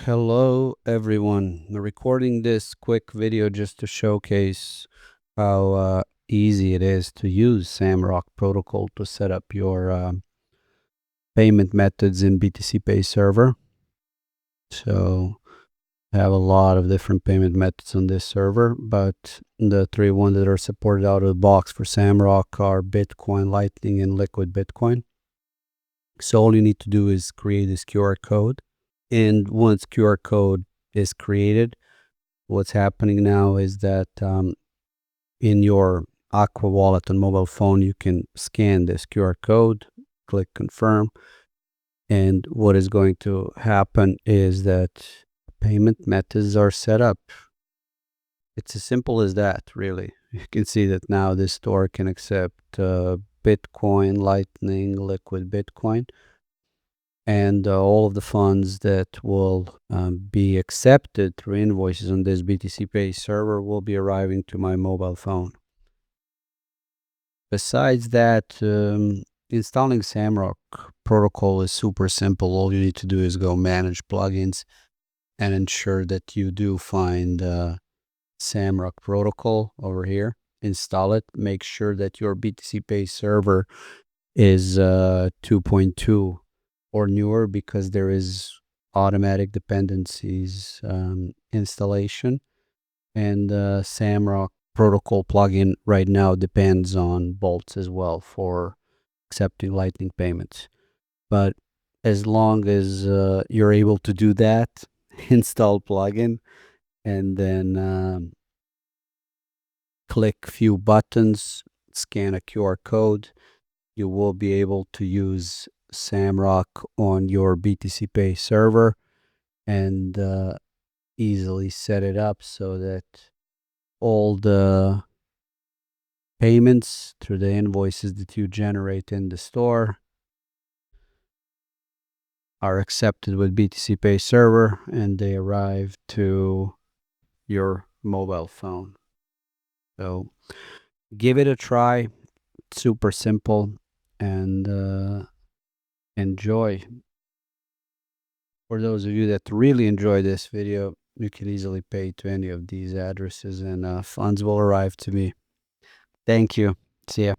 Hello everyone. I'm recording this quick video just to showcase how easy it is to use Samrock Protocol to set up your payment methods in BTC Pay Server. So I have a lot of different payment methods on this server, but the three ones that are supported out of the box for Samrock are Bitcoin, Lightning, and Liquid Bitcoin. So all you need to do is create this QR code. And once QR code is created, what's happening now is that in your Aqua wallet on mobile phone, you can scan this QR code, click confirm, and what is going to happen is that payment methods are set up. It's as simple as that, really. You can see that now this store can accept Bitcoin, Lightning, Liquid Bitcoin, and all of the funds that will be accepted through invoices on this BTC Pay server will be arriving to my mobile phone. Besides that, installing Samrock Protocol is super simple. All you need to do is go manage plugins and ensure that you do find Samrock Protocol over here. Install it. Make sure that your BTC Pay server is 2.2 or newer, because there is automatic dependencies installation, and Samrock Protocol plugin right now depends on bolts as well for accepting Lightning payments. But as long as you're able to do that, install plugin and then click few buttons, scan a QR code, you will be able to use Samrock on your BTC Pay server and easily set it up so that all the payments through the invoices that you generate in the store are accepted with BTC Pay server and they arrive to your mobile phone. So give it a try. It's super simple, and enjoy. For those of you that really enjoy this video, you can easily pay to any of these addresses and funds will arrive to me. Thank you. See ya.